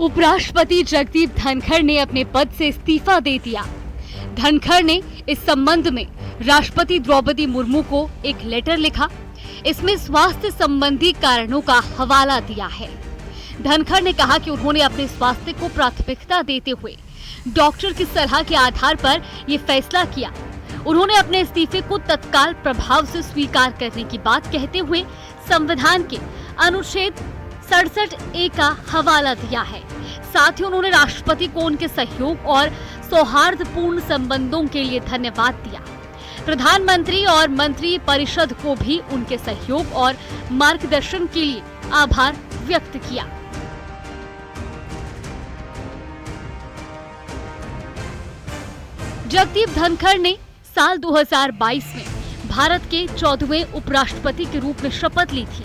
उपराष्ट्रपति जगदीप धनखड़ ने अपने पद से इस्तीफा दे दिया। धनखड़ ने इस संबंध में राष्ट्रपति द्रौपदी मुर्मू को एक लेटर लिखा। इसमें स्वास्थ्य संबंधी कारणों का हवाला दिया है। धनखड़ ने कहा कि उन्होंने अपने स्वास्थ्य को प्राथमिकता देते हुए डॉक्टर की सलाह के आधार पर ये फैसला किया। उन्होंने अपने इस्तीफे को तत्काल प्रभाव से स्वीकार करने की बात कहते हुए संविधान के अनुच्छेद 67A का हवाला दिया है। साथ ही उन्होंने राष्ट्रपति को उनके सहयोग और सौहार्दपूर्ण संबंधों के लिए धन्यवाद दिया। प्रधानमंत्री और मंत्री परिषद को भी उनके सहयोग और मार्गदर्शन के लिए आभार व्यक्त किया। जगदीप धनखड़ ने साल 2022 में भारत के 14वें उपराष्ट्रपति के रूप में शपथ ली थी।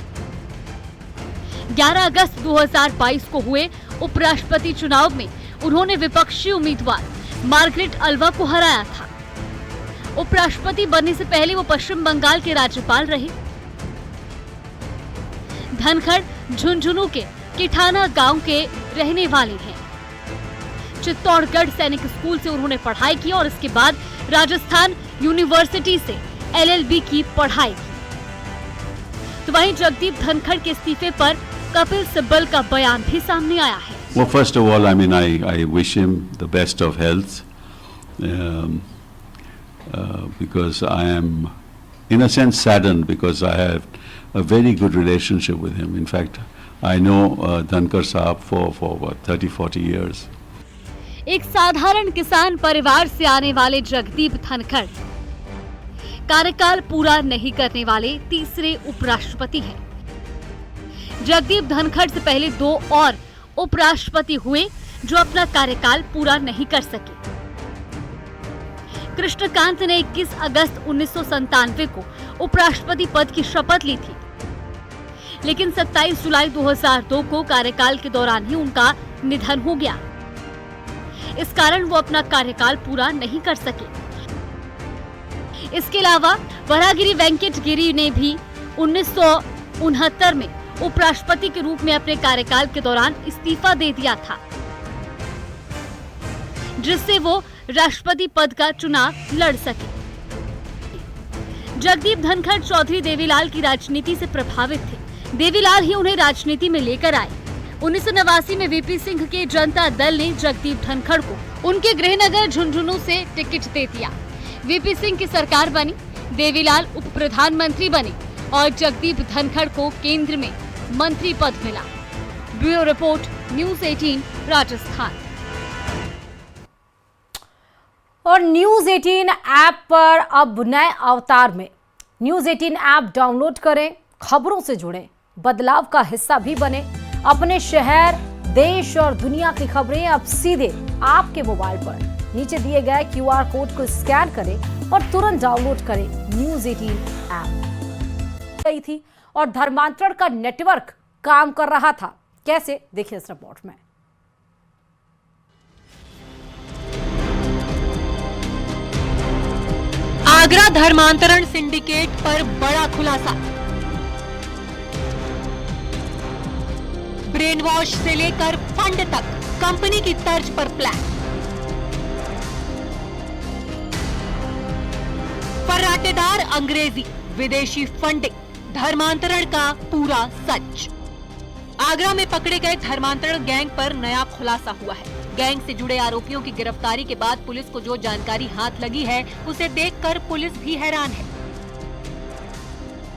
11 अगस्त 2022 को हुए उपराष्ट्रपति चुनाव में उन्होंने विपक्षी उम्मीदवार मार्गरेट अल्वा को हराया था। उपराष्ट्रपति बनने से पहले वो पश्चिम बंगाल के राज्यपाल रहे। धनखड़ झुंझुनू के किठाना गांव के रहने वाले हैं। चित्तौड़गढ़ सैनिक स्कूल से उन्होंने पढ़ाई की और इसके बाद राजस्थान यूनिवर्सिटी से LLB की पढ़ाई की। तो वहीं जगदीप धनखड़ के इस्तीफे पर कपिल सिब्बल का बयान भी सामने आया है। Well, first of all, I wish him the best of health because I am, in a sense, saddened because I have a very good relationship with him. In fact, I know Dhankar Saab for what, 30-40 years. एक साधारण किसान परिवार से आने वाले जगदीप धनखड़ कार्यकाल पूरा नहीं करने वाले तीसरे उपराष्ट्रपति हैं। जगदीप धनखड़ से पहले 2 और उपराष्ट्रपति हुए जो अपना कार्यकाल पूरा नहीं कर सके। कृष्णकांत ने 21 अगस्त 1997 को उपराष्ट्रपति पद की शपथ ली थी, लेकिन 27 जुलाई 2002 को कार्यकाल के दौरान ही उनका निधन हो गया। इस कारण वो अपना कार्यकाल पूरा नहीं कर सके। इसके अलावा वराहगिरि वेंकट गिरी ने भी 1969 में उपराष्ट्रपति के रूप में अपने कार्यकाल के दौरान इस्तीफा दे दिया था, जिससे वो राष्ट्रपति पद का चुनाव लड़ सके। जगदीप धनखड़ चौधरी देवीलाल की राजनीति से प्रभावित थे। देवीलाल ही उन्हें राजनीति में लेकर आए। 1989 में वीपी सिंह के जनता दल ने जगदीप धनखड़ को उनके गृहनगर झुंझुनू से टिकट दे दिया। वीपी सिंह की सरकार बनी, देवीलाल उप प्रधानमंत्री बने और जगदीप धनखड़ को केंद्र में मंत्री पद मिला। Bureau report, news 18 Rajasthan. और न्यूज़ 18 ऐप पर अब नए अवतार में न्यूज़ 18 ऐप डाउनलोड करें, खबरों से जुड़ें, बदलाव का हिस्सा भी बने। अपने शहर, देश और दुनिया की खबरें अब सीधे आपके मोबाइल पर नीचे दिए गए QR कोड को स्कैन करें और तुरंत डाउनलोड करें न्यूज़ 18 ऐप। गई थी और धर्मांतरण का नेटवर्क काम कर रहा था। कैसे, देखिए इस रिपोर्ट में। आगरा धर्मांतरण सिंडिकेट पर बड़ा खुलासा। ब्रेन वॉश से लेकर फंड तक कंपनी की तर्ज पर प्लान। फर्राटेदार अंग्रेजी, विदेशी फंडिंग, धर्मांतरण का पूरा सच। आगरा में पकड़े गए धर्मांतरण गैंग पर नया खुलासा हुआ है। गैंग से जुड़े आरोपियों की गिरफ्तारी के बाद पुलिस को जो जानकारी हाथ लगी है, उसे देखकर पुलिस भी हैरान है।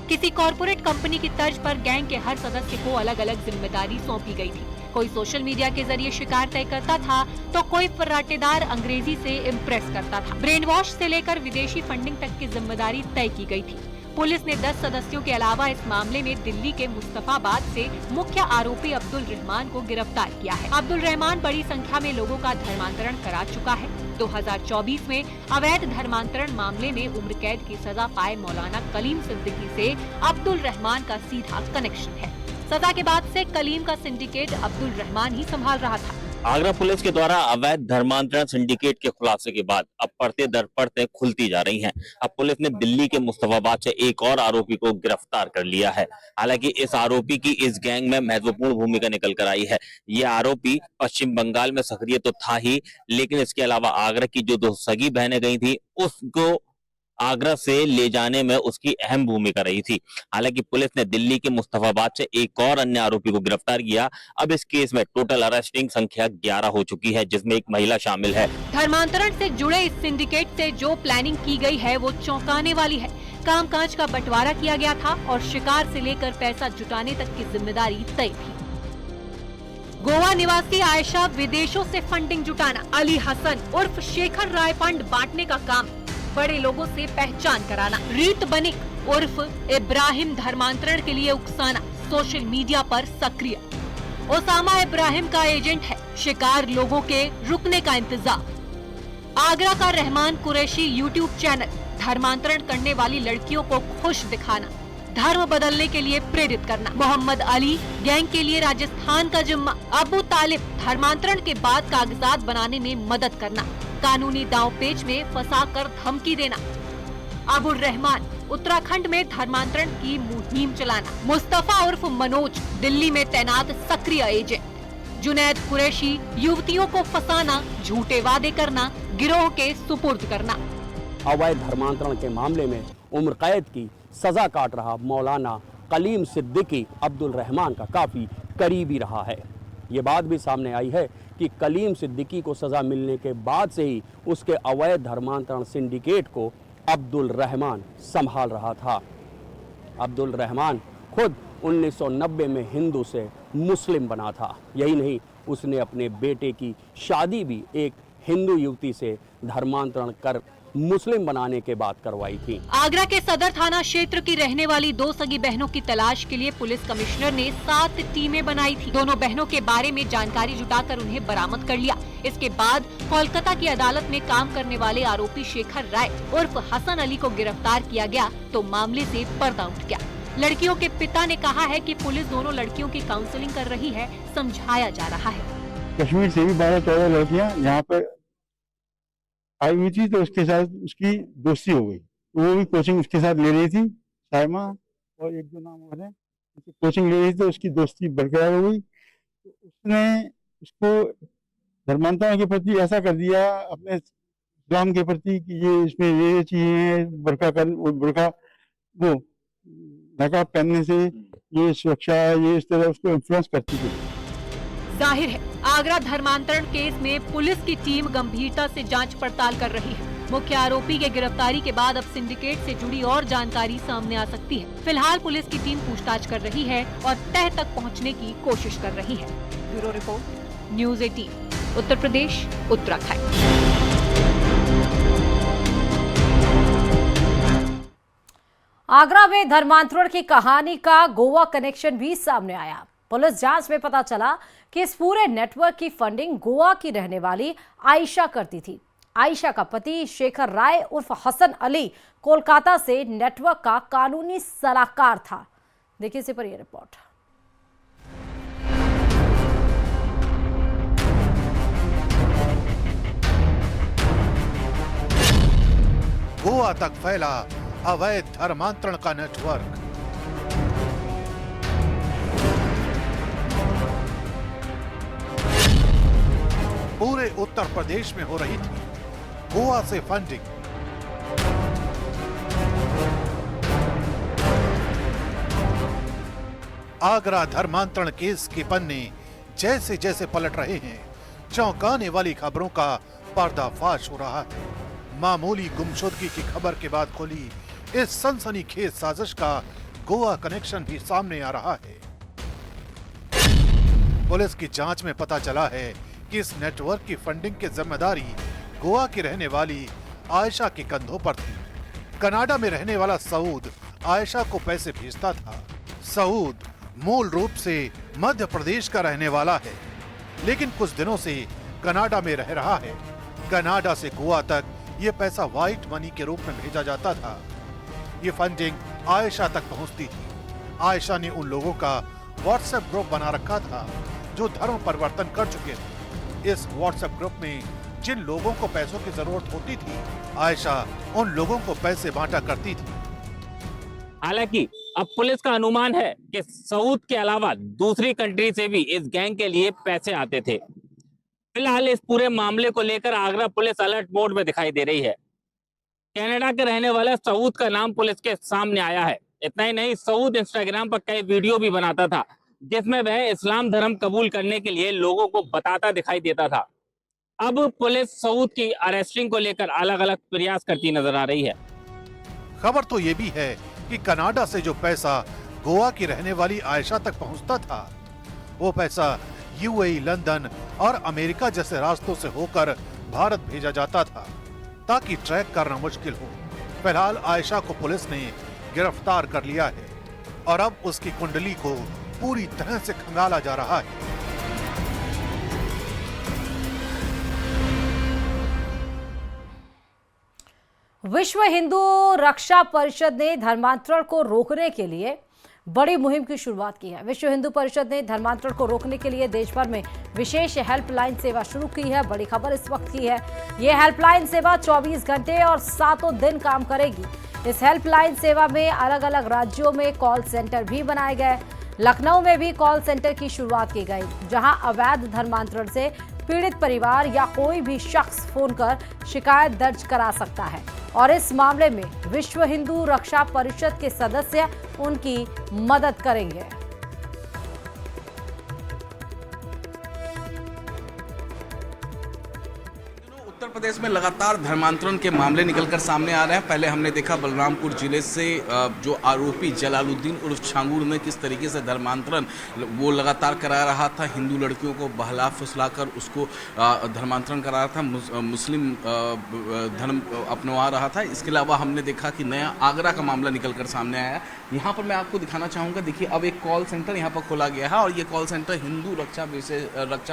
किसी कॉर्पोरेट कंपनी की तर्ज पर गैंग के हर सदस्य को अलग अलग जिम्मेदारी सौंपी गई थी। कोई सोशल मीडिया के जरिए शिकार तय करता था, तो कोई फर्राटेदार अंग्रेजी से इम्प्रेस करता था। ब्रेन वॉश से लेकर विदेशी फंडिंग तक की जिम्मेदारी तय की गई थी। पुलिस ने 10 सदस्यों के अलावा इस मामले में दिल्ली के मुस्तफाबाद से मुख्य आरोपी अब्दुल रहमान को गिरफ्तार किया है। अब्दुल रहमान बड़ी संख्या में लोगों का धर्मांतरण करा चुका है। 2024 में अवैध धर्मांतरण मामले में उम्र कैद की सजा पाए मौलाना कलीम सिद्दीकी से अब्दुल रहमान का सीधा कनेक्शन है। सजा के बाद से कलीम का सिंडिकेट अब्दुल रहमान ही संभाल रहा था। आगरा पुलिस के द्वारा अवैध धर्मांतरण सिंडिकेट के खुलासे के बाद अब परतें दर परतें खुलती जा रही हैं। अब पुलिस ने दिल्ली के मुस्तफाबाद से एक और आरोपी को गिरफ्तार कर लिया है। हालांकि इस आरोपी की इस गैंग में महत्वपूर्ण भूमिका निकल कर आई है। यह आरोपी पश्चिम बंगाल में सक्रिय तो था ही, लेकिन इसके अलावा आगरा की जो 2 सगी बहनें गई थी उसको आगरा से ले जाने में उसकी अहम भूमिका रही थी। हालांकि पुलिस ने दिल्ली के मुस्तफाबाद से एक और अन्य आरोपी को गिरफ्तार किया। अब इस केस में टोटल अरेस्टिंग संख्या 11 हो चुकी है, जिसमें एक महिला शामिल है। धर्मांतरण से जुड़े इस सिंडिकेट से जो प्लानिंग की गई है वो चौंकाने वाली है। कामकाज का बंटवारा किया गया था और शिकार से लेकर पैसा जुटाने तक की जिम्मेदारी तय थी। गोवा निवासी आयशा विदेशों से फंडिंग जुटाना, अली हसन उर्फ शेखर राय फंड बांटने का काम, बड़े लोगों से पहचान कराना, रीत बनिक उर्फ इब्राहिम धर्मांतरण के लिए उकसाना, सोशल मीडिया पर सक्रिय। ओसामा इब्राहिम का एजेंट है, शिकार लोगों के रुकने का इंतजार। आगरा का रहमान कुरैशी यूट्यूब चैनल, धर्मांतरण करने वाली लड़कियों को खुश दिखाना, धर्म बदलने के लिए प्रेरित करना। मोहम्मद अली गैंग के लिए राजस्थान का जिम्मा, अबू तालिब धर्मांतरण के बाद कागजात बनाने में मदद करना, कानूनी दांवपेच में फंसाकर धमकी देना। अबुर रहमान उत्तराखंड में धर्मांतरण की मुहिम चलाना। मुस्तफा उर्फ मनोज दिल्ली में तैनात सक्रिय एजेंट। जुनैद कुरैशी युवतियों को फंसाना, झूठे वादे करना, गिरोह के सुपुर्द करना। अवैध धर्मांतरण के मामले में उम्र कैद की सजा काट रहा मौलाना कलीम सिद्दीकी अब्दुल रहमान का काफ़ी करीबी रहा है। ये बात भी सामने आई है कि कलीम सिद्दीकी को सज़ा मिलने के बाद से ही उसके अवैध धर्मांतरण सिंडिकेट को अब्दुल रहमान संभाल रहा था। अब्दुल रहमान खुद 1990 में हिंदू से मुस्लिम बना था। यही नहीं, उसने अपने बेटे की शादी भी एक हिंदू युवती से धर्मांतरण कर मुस्लिम बनाने के बाद करवाई थी। आगरा के सदर थाना क्षेत्र की रहने वाली 2 सगी बहनों की तलाश के लिए पुलिस कमिश्नर ने 7 टीमें बनाई थी। दोनों बहनों के बारे में जानकारी जुटाकर उन्हें बरामद कर लिया। इसके बाद कोलकाता की अदालत में काम करने वाले आरोपी शेखर राय उर्फ हसन अली को गिरफ्तार किया गया तो मामले से पर्दा उठ गया। लड़कियों के पिता ने कहा है कि पुलिस दोनों लड़कियों की काउंसलिंग कर रही है, समझाया जा रहा है। कश्मीर से भी 12-14 लड़कियां यहाँ पर आई हुई थी, तो उसके साथ उसकी दोस्ती हो गई। वो भी कोचिंग उसके साथ ले रही थी, साइमा और 1-2 नाम और हैं, कोचिंग ले रही थी, तो उसकी दोस्ती बरकरार हो गई। तो उसने उसको धर्मांतरण के प्रति ऐसा कर दिया, अपने इस्लाम के प्रति कि ये इसमें ये चीजें हैं, बुर्का वो नकाब पहनने से ये सुरक्षा, ये इस तरह उसको इन्फ्लुएंस करती थी। जाहिर है आगरा धर्मांतरण केस में पुलिस की टीम गंभीरता से जांच पड़ताल कर रही है। मुख्य आरोपी के गिरफ्तारी के बाद अब सिंडिकेट से जुड़ी और जानकारी सामने आ सकती है। फिलहाल पुलिस की टीम पूछताछ कर रही है और तह तक पहुंचने की कोशिश कर रही है। Bureau report, news 18, Uttar Pradesh, Uttarakhand. Agra में धर्मांतरण की कहानी का गोवा कनेक्शन भी सामने आया। पुलिस जांच में पता चला कि इस पूरे नेटवर्क की फंडिंग गोवा की रहने वाली आयशा करती थी। आयशा का पति शेखर राय उर्फ हसन अली कोलकाता से नेटवर्क का कानूनी सलाहकार था। देखिए इसी पर यह रिपोर्ट। गोवा तक फैला अवैध धर्मांतरण का नेटवर्क। पूरे उत्तर प्रदेश में हो रही थी गोवा से फंडिंग। आगरा धर्मांतरण केस के पन्ने जैसे जैसे पलट रहे हैं, चौंकाने वाली खबरों का पर्दाफाश हो रहा है। मामूली गुमशुदगी की खबर के बाद खुली इस सनसनीखेज साजिश का गोवा कनेक्शन भी सामने आ रहा है। पुलिस की जांच में पता चला है कि इस नेटवर्क की फंडिंग की जिम्मेदारी गोवा की रहने वाली आयशा के कंधों पर थी। कनाडा में रहने वाला सऊद आयशा को पैसे भेजता था। सऊद मूल रूप से मध्य प्रदेश का रहने वाला है, लेकिन कुछ दिनों से कनाडा में रह रहा है। कनाडा से गोवा तक ये पैसा व्हाइट मनी के रूप में भेजा जाता था। ये फंडिंग आयशा तक पहुंचती थी। आयशा ने उन लोगों का व्हाट्सएप ग्रुप बना रखा था जो धर्म परिवर्तन कर चुके थे। इस व्हाट्सएप ग्रुप में जिन लोगों को पैसों की जरूरत होती थी, आयशा उन लोगों को पैसे बांटा करती थी। हालांकि अब पुलिस का अनुमान है कि सऊद के अलावा दूसरी कंट्री से भी इस गैंग के लिए पैसे आते थे। फिलहाल इस पूरे मामले को लेकर आगरा पुलिस अलर्ट मोड में दिखाई दे रही है। कनाडा के रहने वाला सऊद का नाम पुलिस के सामने आया है। इतना ही नहीं, सऊद इंस्टाग्राम पर कई वीडियो भी बनाता था जिसमें वह इस्लाम धर्म कबूल करने के लिए लोगों को बताता दिखाई देता था। अब पुलिस सऊद की अरेस्टिंग को लेकर अलग अलग प्रयास करती नजर आ रही है। खबर तो ये भी है कि कनाडा से जो पैसा गोवा की रहने वाली आयशा तक पहुंचता था, वो पैसा यूएई, लंदन और अमेरिका जैसे रास्तों से होकर भारत भेजा जाता था ताकि ट्रैक करना मुश्किल हो। फिलहाल आयशा को पुलिस ने गिरफ्तार कर लिया है और अब उसकी कुंडली को पूरी तरह से खंगाला जा रहा है। विश्व हिंदू रक्षा परिषद ने धर्मांतरण को रोकने के लिए बड़ी मुहिम की शुरुआत की है। विश्व हिंदू परिषद ने धर्मांतरण को रोकने के लिए देश भर में विशेष हेल्पलाइन सेवा शुरू की है। बड़ी खबर इस वक्त की है, ये हेल्पलाइन सेवा 24 घंटे और 7 दिन काम करेगी। इस हेल्पलाइन सेवा में अलग अलग राज्यों में कॉल सेंटर भी बनाए गए। लखनऊ में भी कॉल सेंटर की शुरुआत की गई, जहां अवैध धर्मांतरण से पीड़ित परिवार या कोई भी शख्स फोन कर शिकायत दर्ज करा सकता है और इस मामले में विश्व हिंदू रक्षा परिषद के सदस्य उनकी मदद करेंगे। उत्तर प्रदेश में लगातार धर्मांतरण के मामले निकलकर सामने आ रहे हैं। पहले हमने देखा बलरामपुर जिले से जो आरोपी जलालुद्दीन उर्फ छांगुर में किस तरीके से धर्मांतरण वो लगातार करा रहा था, हिंदू लड़कियों को बहला फुसलाकर उसको धर्मांतरण करा रहा था, मुस्लिम धर्म अपनवा रहा था। इसके अलावा हमने देखा कि नया आगरा का मामला निकलकर सामने आया। यहाँ पर मैं आपको दिखाना चाहूँगा, देखिए अब एक कॉल सेंटर यहाँ पर खोला गया है और ये कॉल सेंटर हिंदू रक्षा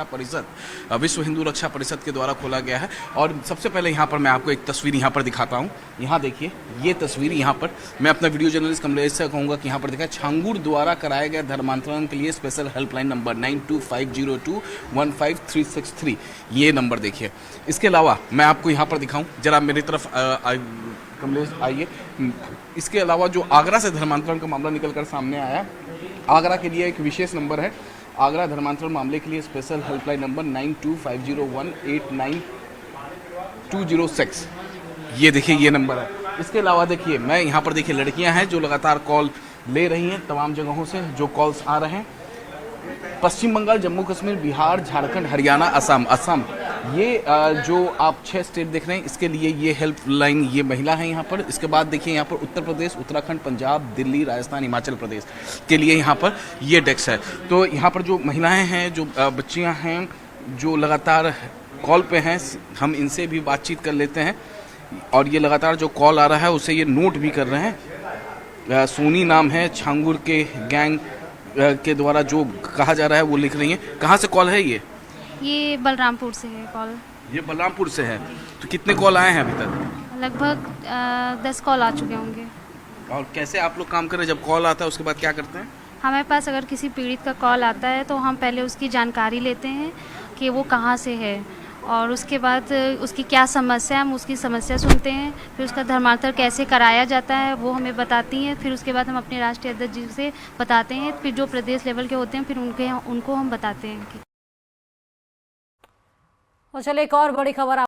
परिषद, विश्व हिंदू रक्षा परिषद के द्वारा खोला गया है। और सबसे पहले यहाँ पर मैं आपको एक तस्वीर यहाँ पर दिखाता हूँ। यहाँ देखिए, ये तस्वीर यहाँ पर मैं अपना वीडियो जर्नलिस्ट कमलेश से कहूँगा कि यहाँ पर देखा छांगुर द्वारा कराए गए धर्मांतरण के लिए स्पेशल हेल्पलाइन नंबर 9250215363, ये नंबर देखिए। इसके अलावा मैं आपको यहाँ पर दिखाऊँ, जरा मेरी तरफ कमलेश आइए। इसके अलावा जो आगरा से धर्मांतरण का मामला निकलकर सामने आया, आगरा के लिए एक विशेष नंबर है, आगरा धर्मांतरण मामले के लिए स्पेशल हेल्पलाइन नंबर 9250189206, ये देखिए ये नंबर है। इसके अलावा देखिए मैं यहाँ पर देखिए लड़कियां हैं जो लगातार कॉल ले रही हैं तमाम जगहों से जो कॉल्स आ रहे हैं, पश्चिम बंगाल, जम्मू कश्मीर, बिहार, झारखंड, हरियाणा, असम, ये जो आप 6 स्टेट देख रहे हैं इसके लिए ये हेल्पलाइन ये महिला है यहाँ पर। इसके बाद देखिए यहाँ पर उत्तर प्रदेश, उत्तराखंड, पंजाब, दिल्ली, राजस्थान, हिमाचल प्रदेश के लिए यहाँ पर ये डेस्क है। तो यहाँ पर जो महिलाएं हैं, जो बच्चियाँ हैं जो लगातार कॉल पे हैं, हम इनसे भी बातचीत कर लेते हैं और ये लगातार जो कॉल आ रहा है उसे ये नोट भी कर रहे हैं। सोनी नाम है, छांगुर के गैंग के द्वारा जो कहा जा रहा है वो लिख रही हैं। कहाँ से कॉल है ये? ये बलरामपुर से है कॉल। ये बलरामपुर से है। तो कितने कॉल आए हैं अभी तक? लगभग 10 कॉल आ चुके होंगे। और कैसे आप लोग काम कर रहे हैं? जब कॉल आता है उसके बाद क्या करते हैं? हमारे पास अगर किसी पीड़ित का कॉल आता है तो हम पहले उसकी जानकारी लेते हैं कि वो कहाँ से है और उसके बाद उसकी क्या समस्या है, हम उसकी समस्या सुनते हैं। फिर उसका धर्मांतरण कैसे कराया जाता है वो हमें बताती हैं। फिर उसके बाद हम अपने राष्ट्रीय अध्यक्ष जी से बताते हैं। फिर जो प्रदेश लेवल के होते हैं फिर उनको हम बताते हैं। और चलिए एक और बड़ी खबर